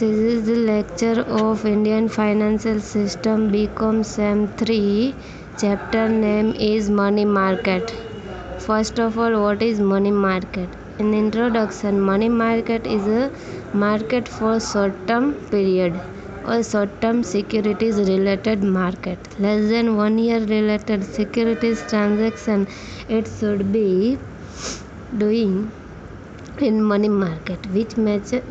This is the lecture of Indian financial system BCom Sem 3. Chapter name is Money Market. First of all, what is money market? In introduction, money market is a market for short-term period or short-term securities related market. Less than 1 year related securities transaction it should be doing in money market, which matches.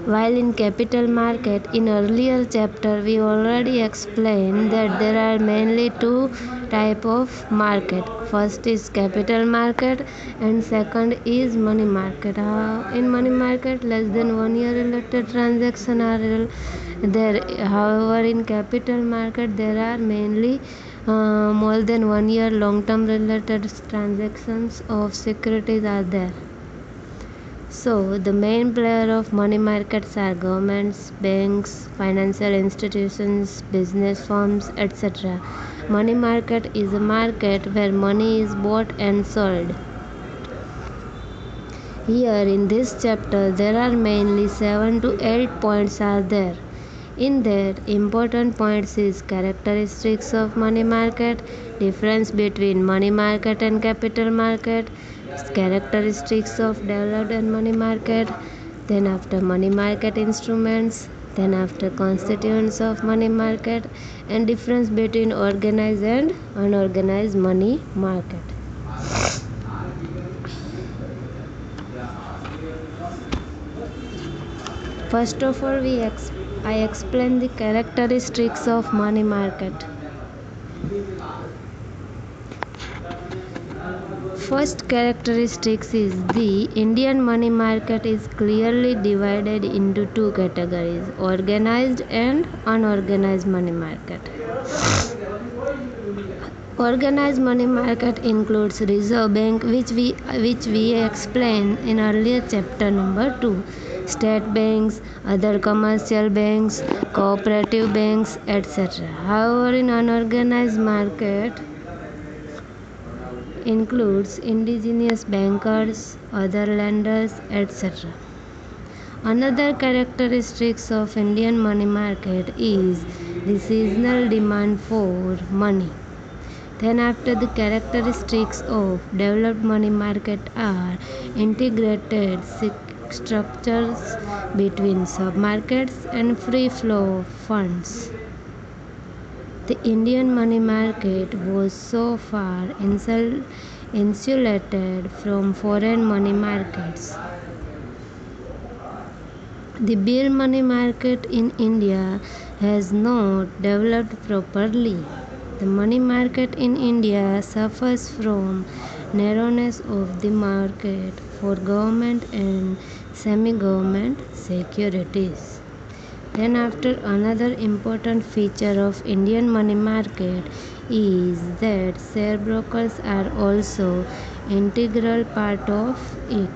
While in capital market, in earlier chapter we already explained that there are mainly two type of market. First is capital market and second is money market. In money market, less than 1 year related transaction are there. However, in capital market there are mainly more than 1 year long term related transactions of securities are there. So, the main player of money markets are governments, banks, financial institutions, business firms, etc. Money market is a market where money is bought and sold. Here in this chapter, there are mainly 7 to 8 points are there. In that, important points is characteristics of money market, difference between money market and capital market, characteristics of developed and money market, then after money market instruments, then after constituents of money market, and difference between organized and unorganized money market. First of all, I explain the characteristics of money market. First characteristics is the Indian money market is clearly divided into two categories, organized and unorganized money market. Organized money market includes Reserve Bank, which we explained in earlier chapter number 2, state banks, other commercial banks, cooperative banks, etc. However, in unorganized market includes indigenous bankers, other lenders, etc. Another characteristics of Indian money market is the seasonal demand for money. Then after, the characteristics of developed money market are integrated structures between submarkets and free flow funds. The Indian money market was so far insulated from foreign money markets. The bear money market in India has not developed properly. The money market in India suffers from narrowness of the market for government and semi-government securities. Then after, another important feature of Indian money market is that share brokers are also integral part of it.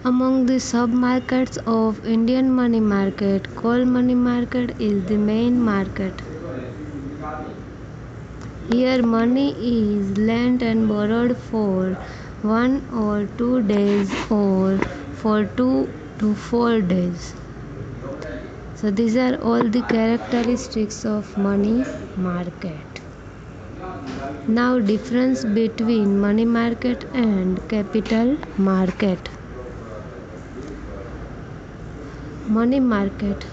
Among the sub-markets of Indian money market, coal money market is the main market. Here money is lent and borrowed for 1 or 2 days or for 2 to 4 days. So these are all the characteristics of money market. Now, difference between money market and capital market. Money market.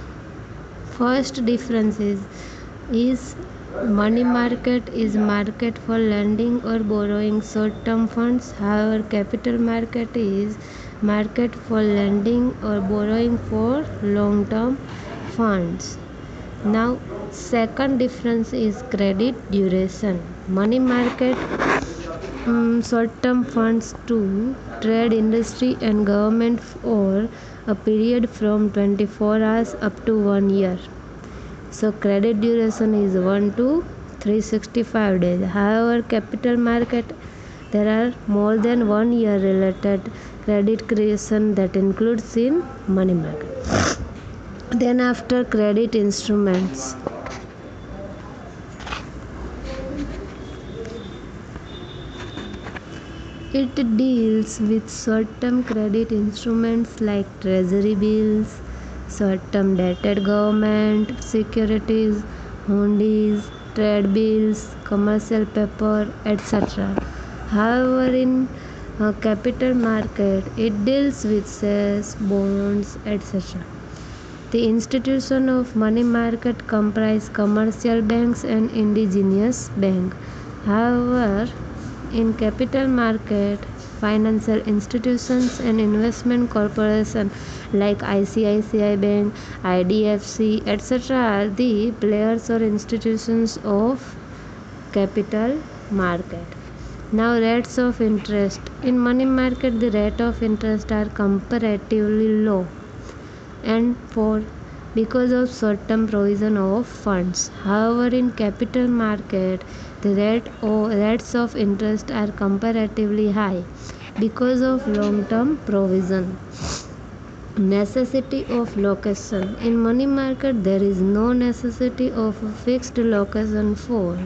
First difference is money market is market for lending or borrowing short-term funds. However, capital market is market for lending or borrowing for long-term funds. Now, second difference is credit duration. Money market short-term funds to trade industry and government for a period from 24 hours up to 1 year. So credit duration is 1 to 365 days. However, capital market there are more than 1 year related credit creation that includes in money market. Then after, credit instruments. It deals with short-term credit instruments like treasury bills, short-term dated government securities, hundies, trade bills, commercial paper, etc. However, in capital market, it deals with shares, bonds, etc. The institution of money market comprise commercial banks and indigenous bank. However, in capital market, financial institutions and investment corporations like ICICI Bank, IDFC, etc. are the players or institutions of capital market. Now, rates of interest. In money market, the rate of interest are comparatively low and for because of short-term provision of funds. However, in capital market, the rates of interest are comparatively high because of long-term provision. Necessity of location. In money market, there is no necessity of a fixed location for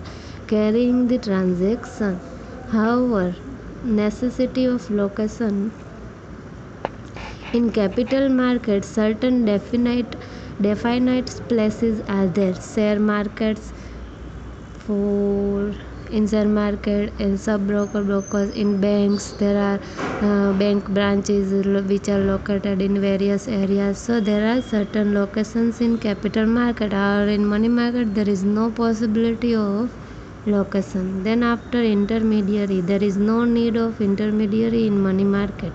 carrying the transaction. However, necessity of location in capital markets, certain definite places are there. Share markets for in share market and brokers in banks. There are bank branches which are located in various areas. So there are certain locations in capital market, or in money market there is no possibility of location. Then after intermediary, there is no need of intermediary in money market.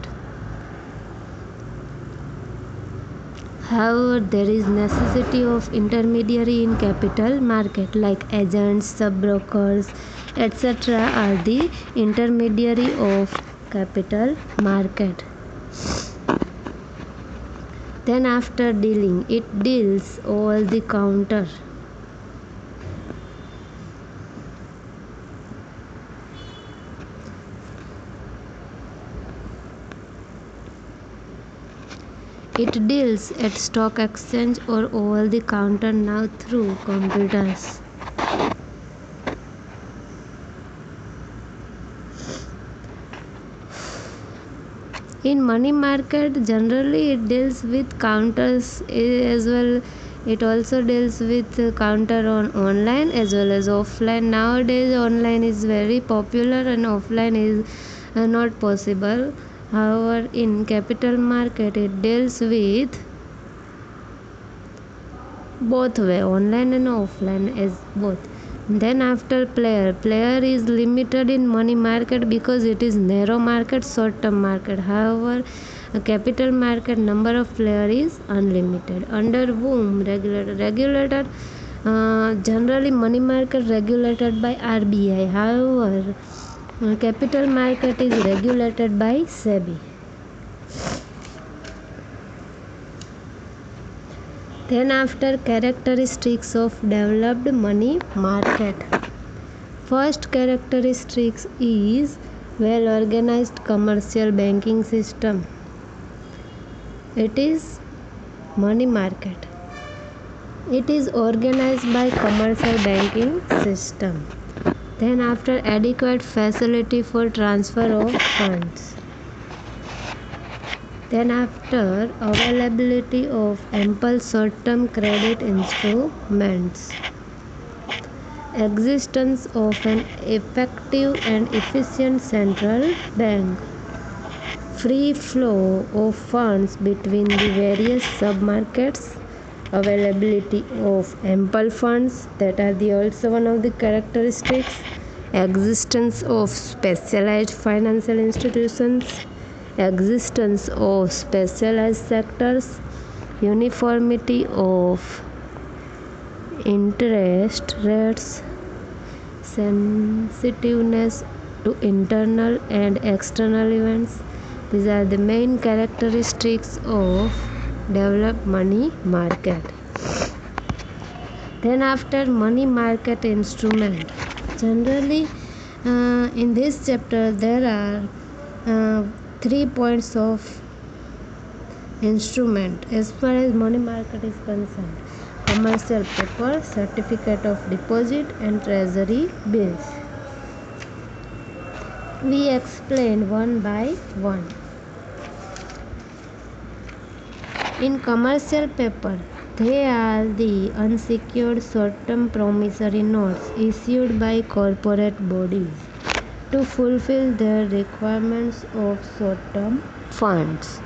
However, there is necessity of intermediary in capital market like agents, sub-brokers, etc. are the intermediary of capital market. Then after dealing, it deals all the counter. It deals at stock exchange or over the counter now through computers. In money market, generally it deals with counters as well. It also deals with counter on online as well as offline. Nowadays, online is very popular and offline is not possible. However, in capital market, it deals with both way, online and offline as both. Then after player is limited in money market because it is narrow market, short term market. However, a capital market number of player is unlimited. Under whom regulated generally money market regulated by RBI. However, capital market is regulated by SEBI. Then after characteristics of developed money market. First characteristics is well organized commercial banking system. It is money market. It is organized by commercial banking system. Then after adequate facility for transfer of funds. Then after availability of ample short-term credit instruments. Existence of an effective and efficient central bank. Free flow of funds between the various submarkets. Availability of ample funds, that are also one of the characteristics. Existence of specialized financial institutions. Existence of specialized sectors. Uniformity of interest rates. Sensitiveness to internal and external events. These are the main characteristics of developed money market. Then after money market instrument, generally in this chapter there are 3 points of instrument as far as money market is concerned: commercial paper, certificate of deposit, and treasury bills. We explain one by one. In commercial paper, they are the unsecured short-term promissory notes issued by corporate bodies to fulfill their requirements of short-term funds.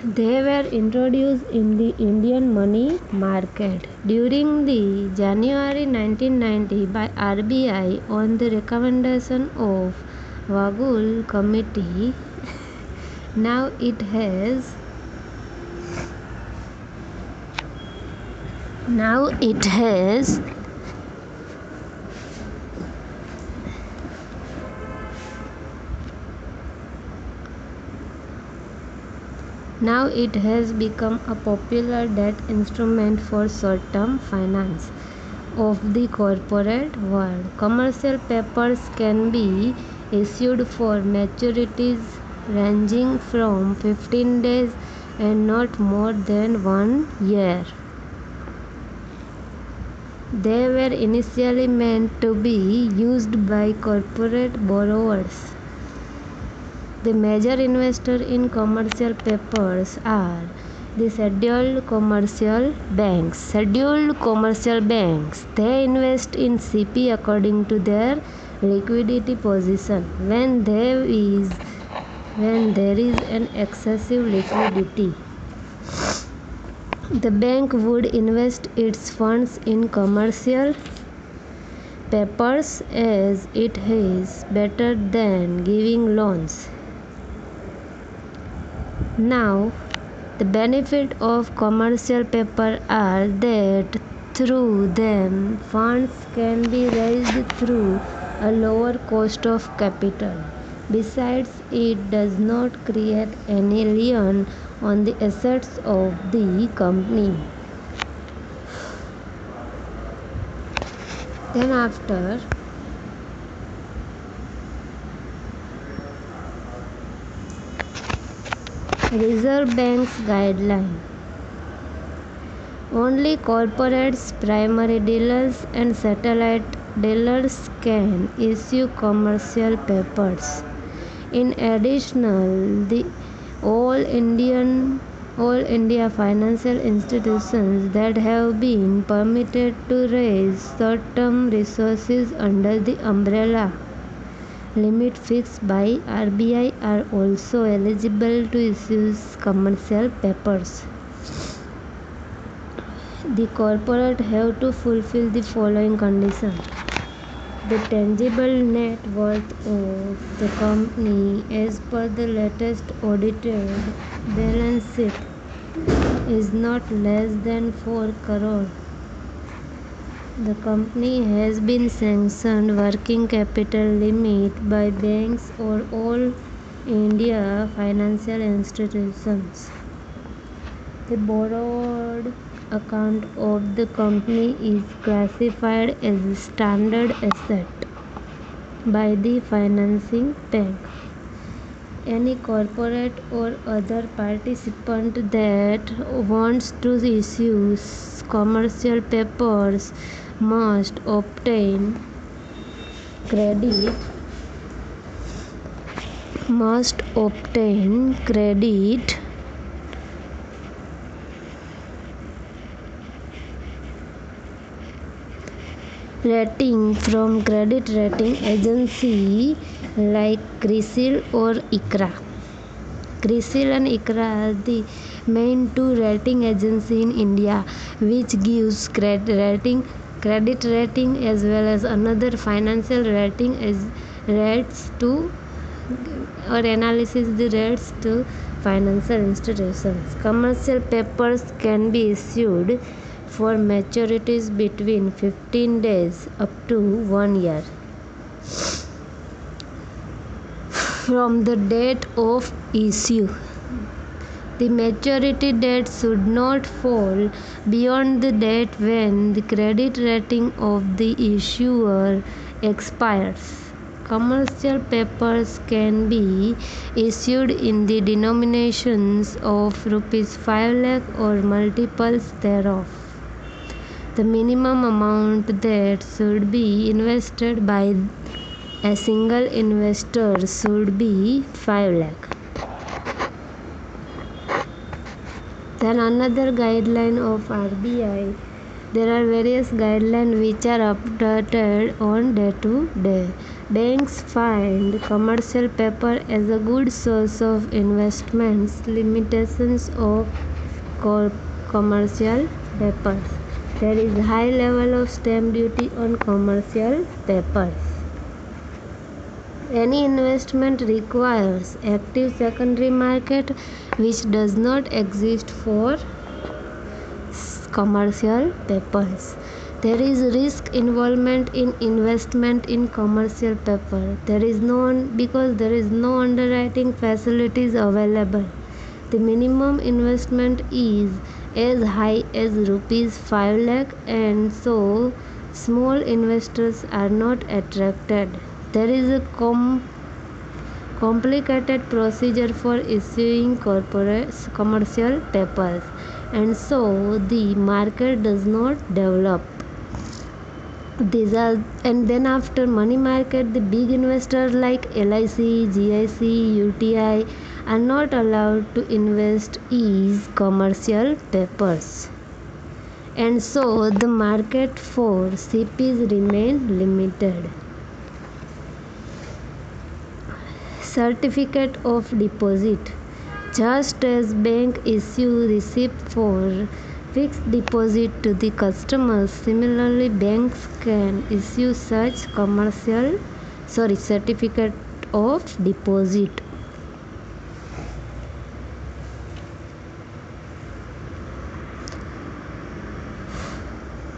They were introduced in the Indian money market during the January 1990 by RBI on the recommendation of Wagul Committee. Now it has Now it has become a popular debt instrument for short-term finance of the corporate world. Commercial papers can be issued for maturities ranging from 15 days and not more than 1 year. They were initially meant to be used by corporate borrowers. The major investors in commercial papers are the scheduled commercial banks. They invest in CP according to their liquidity position. When there is an excessive liquidity, the bank would invest its funds in commercial papers as it is better than giving loans. Now, the benefit of commercial paper are that through them funds can be raised through a lower cost of capital. Besides, it does not create any lien on the assets of the company. Then after Reserve Bank's guideline. Only corporates, primary dealers and satellite dealers can issue commercial papers. In addition, the all India financial institutions that have been permitted to raise short-term resources under the umbrella limit fixed by RBI are also eligible to issue commercial papers. The corporate have to fulfill the following conditions. The tangible net worth of the company as per the latest audited balance sheet is not less than 4 crore. The company has been sanctioned working capital limit by banks or all India financial institutions. The borrowed account of the company is classified as a standard asset by the financing bank. Any corporate or other participant that wants to issue commercial papers must obtain credit rating from credit rating agency like CRISIL or ICRA. CRISIL and ICRA are the main two rating agencies in India, which gives credit rating as well as another financial rating as rates to or analysis the rates to financial institutions. Commercial papers can be issued for maturities between 15 days up to 1 year from the date of issue. The maturity date should not fall beyond the date when the credit rating of the issuer expires. Commercial papers can be issued in the denominations of rupees 5 lakh or multiples thereof. The minimum amount that should be invested by a single investor should be 5 lakh. Then another guideline of RBI. There are various guidelines which are updated on day to day. Banks find commercial paper as a good source of investments. Limitations of commercial papers. There is high level of stamp duty on commercial papers. Any investment requires active secondary market which does not exist for commercial papers. There is risk involvement in investment in commercial paper. Because there is no underwriting facilities available. The minimum investment is as high as rupees 5 lakh, and so small investors are not attracted. There is a complicated procedure for issuing commercial papers, and so the market does not develop. And then after money market, the big investors like LIC, GIC, UTI are not allowed to invest in commercial papers, and so the market for CPs remain limited. Certificate of deposit. Just as bank issue receipt for fixed deposit to the customers, similarly banks can issue such certificate of deposit.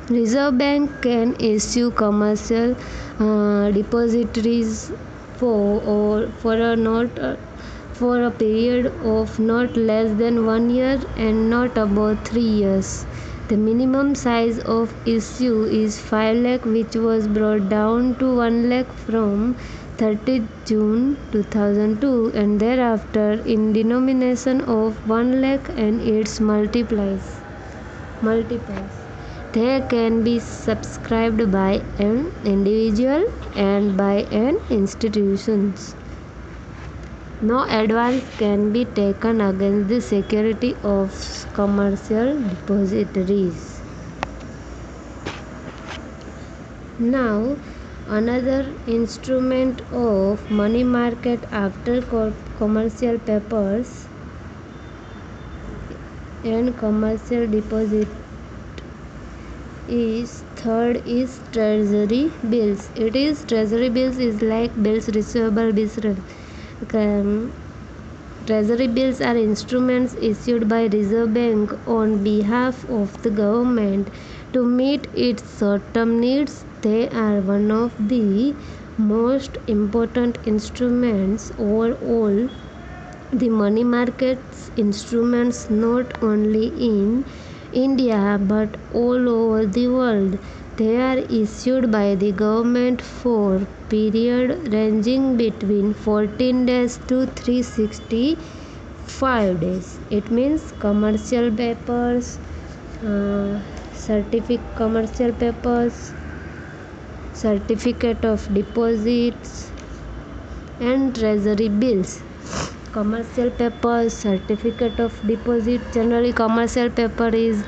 Reserve Bank can issue commercial depositories for a period of not less than 1 year and not above 3 years. The minimum size of issue is 5 lakh, which was brought down to 1 lakh from 30 June 2002, and thereafter in denomination of 1 lakh and its multiples. They can be subscribed by an individual and by an institution. No advance can be taken against the security of commercial depositories. Now, another instrument of money market after commercial papers and commercial deposit is treasury bills. Treasury bills is like bills receivable bills. Treasury bills are instruments issued by Reserve Bank on behalf of the government to meet its short-term needs. They are one of the most important instruments overall the money market's instruments, not only in India but all over the world. They are issued by the government for period ranging between 14 days to 365 days. It means commercial papers, commercial papers, certificate of deposits, and treasury bills. Commercial paper, certificate of deposit. Generally commercial paper is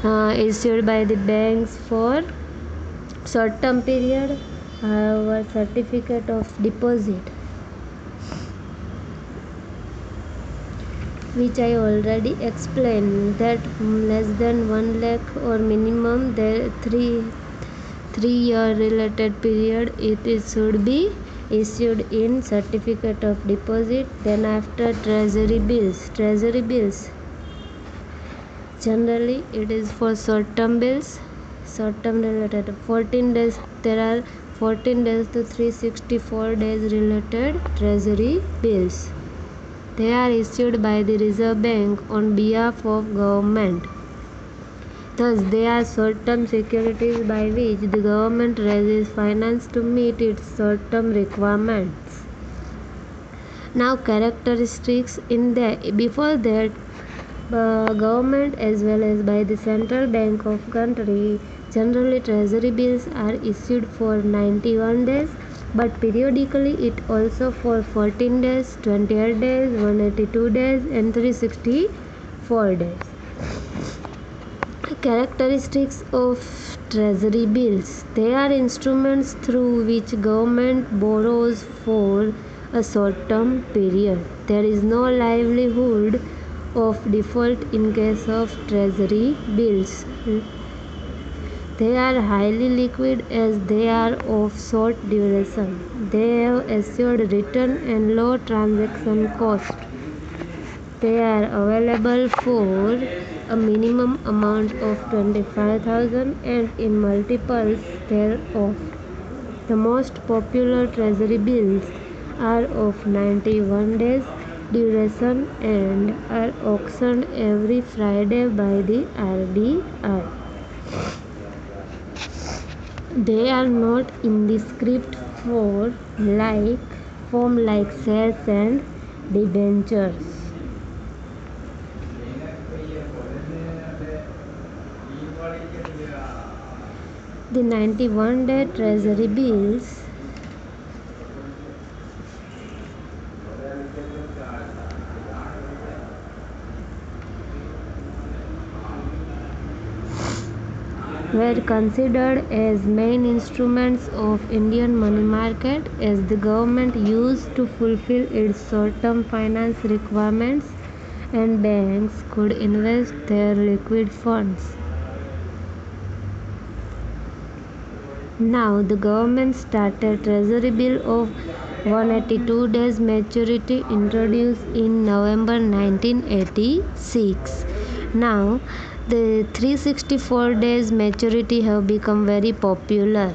issued by the banks for short term period. However, certificate of deposit, which I already explained, that less than 1 lakh or minimum the 3-year related period, it should be issued in certificate of deposit. Then after treasury bills generally it is for short term bills, short term related 14 days. There are 14 days to 364 days related treasury bills. They are issued by the Reserve Bank on behalf of government. Thus, they are short-term securities by which the government raises finance to meet its short-term requirements. Now, characteristics before that, government as well as by the central bank of country. Generally, treasury bills are issued for 91 days, but periodically it also for 14 days, 28 days, 182 days, and 364 days. Characteristics of treasury bills: they are instruments through which government borrows for a short term period. There is no livelihood of default in case of treasury bills. They are highly liquid as they are of short duration. They have assured return and low transaction cost. They are available for a minimum amount of 25,000 and in multiples thereof. The most popular treasury bills are of 91 days duration and are auctioned every Friday by the RBI. They are not in the script form like shares and debentures. The 91-day treasury bills were considered as main instruments of Indian money market as the government used to fulfill its short-term finance requirements and banks could invest their liquid funds. Now the government started treasury bill of 182 days maturity introduced in November 1986. Now the 364 days maturity have become very popular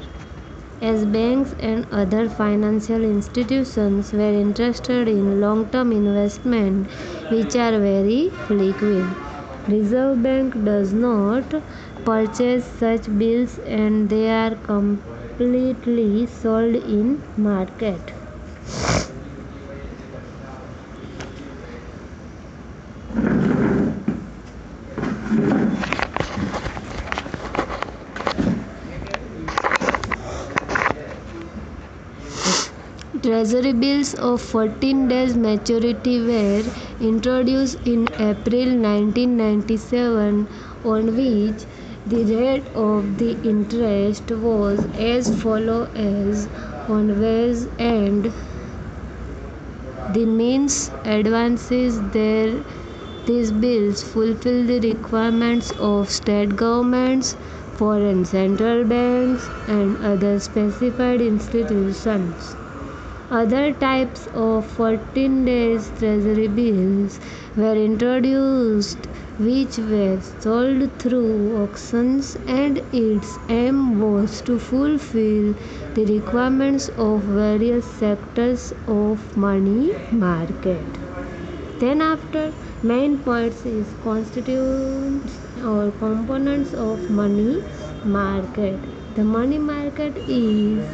as banks and other financial institutions were interested in long-term investment which are very liquid. Reserve Bank does not purchase such bills and they are completely sold in market. Treasury bills of 14 days maturity were introduced in April 1997, on which the rate of the interest was as follows on ways and the means advances there. These bills fulfill the requirements of state governments, foreign central banks, and other specified institutions. Other types of 14 days treasury bills were introduced which were sold through auctions and its aim was to fulfill the requirements of various sectors of money market. Then after main points is constituents or components of money market. The money market is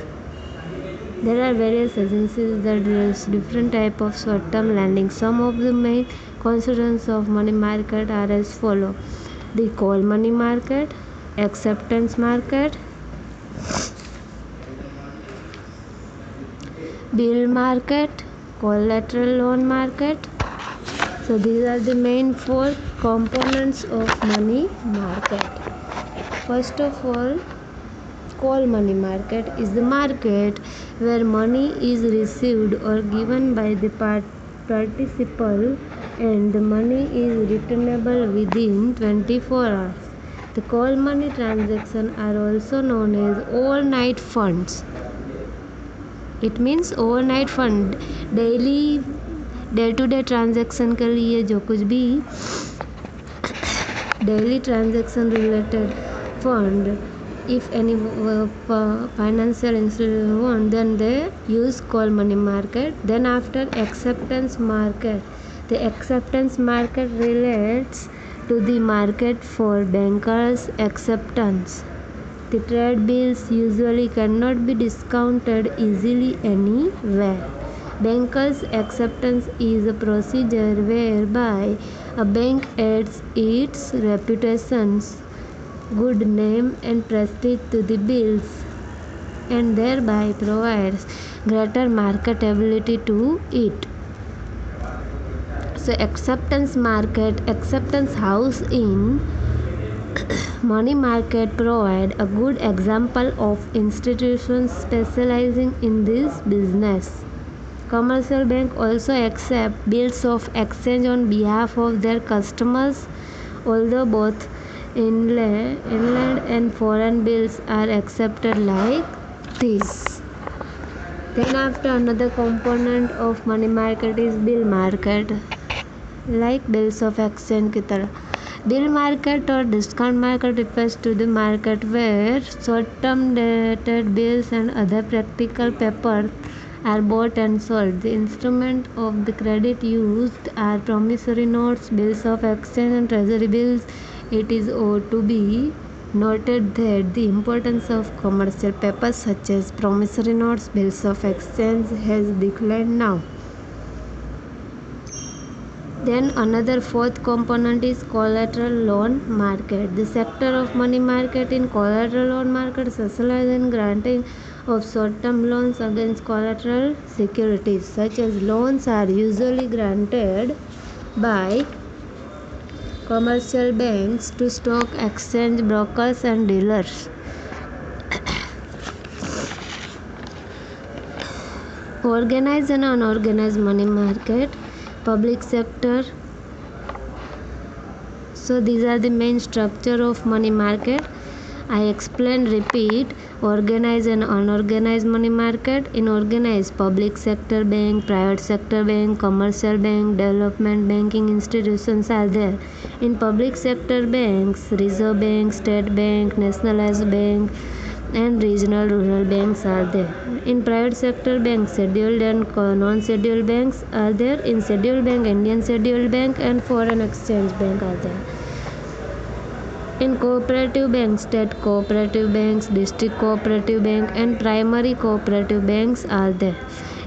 there are various agencies that deals different type of short-term lending. Some of the main constituents of money market are as follow: the call money market, acceptance market, bill market, collateral loan market. So these are the main four components of money market. First of all, call money market is the market where money is received or given by the participant and the money is returnable within 24 hours. The call money transactions are also known as overnight funds. It means overnight fund daily day to day transaction के लिए जो कुछ भी daily transaction related fund if any financial institution want, then they use call money market. Then after acceptance market, the acceptance market relates to the market for bankers acceptance. The trade bills usually cannot be discounted easily anywhere. Bankers acceptance is a procedure whereby A bank adds its reputations, good name and prestige to the bills and thereby provides greater marketability to it. So acceptance house in money market provide a good example of institutions specializing in this business. Commercial bank also accept bills of exchange on behalf of their customers, although both inland and foreign bills are accepted like this. Then after another component of money market is bill market, like bills of exchange की तरह. Bill market or discount market refers to the market where short-term dated bills and other practical paper are bought and sold. The instrument of the credit used are promissory notes, bills of exchange and treasury bills. It is ought to be noted that the importance of commercial papers such as promissory notes, bills of exchange has declined now. Then another fourth component is collateral loan market. The sector of money market in collateral loan market specializes in granting of short-term loans against collateral securities. Such as loans are usually granted by commercial banks to stock exchange brokers and dealers. Organized and unorganized money market, public sector. So these are the main structure of money market. I explain, repeat, organized and unorganized money market. In organized, public sector bank, private sector bank, commercial bank, development banking institutions are there. In public sector banks, Reserve Bank, State Bank, Nationalized Bank and regional rural banks are there. In private sector banks, scheduled and non-scheduled banks are there. In scheduled bank, Indian scheduled bank and foreign exchange bank are there. In cooperative banks, state cooperative banks, district cooperative bank and primary cooperative banks are there.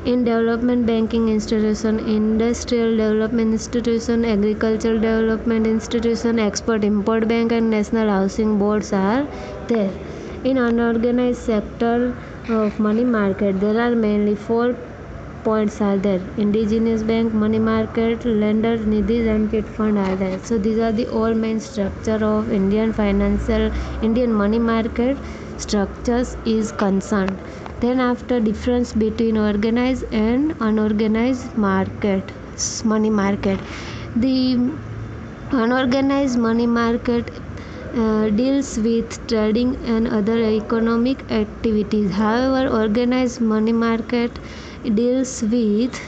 In development banking institution, industrial development institution, agricultural development institution, export-import bank and national housing boards are there. In unorganized sector of money market, there are mainly 4 points are there. Indigenous bank, money market, lender, nidhis and chit fund are there. So these are the all main structure of Indian money market structures is concerned. Then after difference between organized and unorganized money market. The unorganized money market deals with trading and other economic activities. However, organized money market deals with,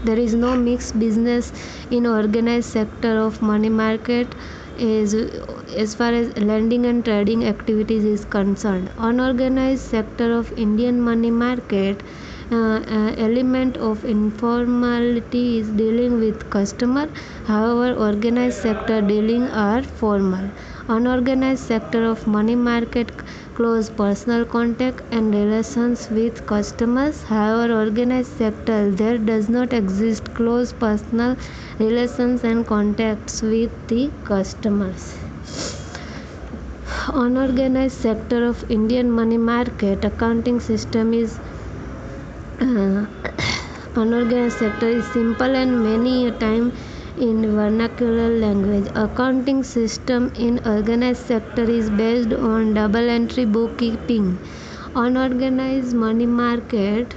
there is no mixed business in organized sector of money market as far as lending and trading activities is concerned. Unorganized sector of Indian money market element of informality is dealing with customer. However, organized sector dealing are formal. Unorganized sector of money market close personal contact and relations with customers. However, organized sector there does not exist close personal relations and contacts with the customers. Unorganized sector of Indian money market accounting system is unorganized sector is simple and many a time in vernacular language. Accounting system in organized sector is based on double entry bookkeeping. Unorganized money market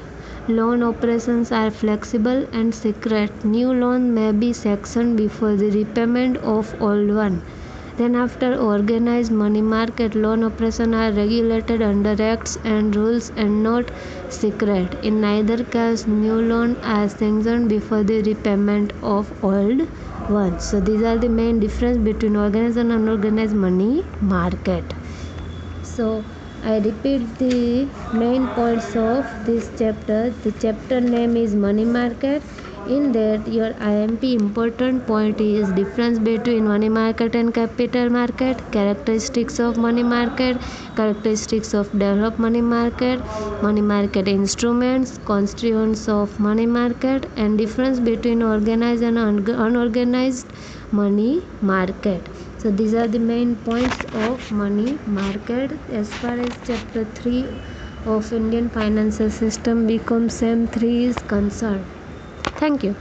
loan operations are flexible and secret. New loan may be sanctioned before the repayment of old one. Then after organized money market loan operations are regulated under acts and rules and not secret. In neither case new loan are sanctioned before the repayment of old ones. So these are the main difference between organized and unorganized money market. So I repeat the main points of this chapter. The chapter name is money market. In that, your IMP important point is difference between money market and capital market, characteristics of money market, characteristics of developed money market instruments, constituents of money market, and difference between organized and unorganized money market. So these are the main points of money market as far as chapter 3 of Indian financial system becomes SEM 3 is concerned. Thank you.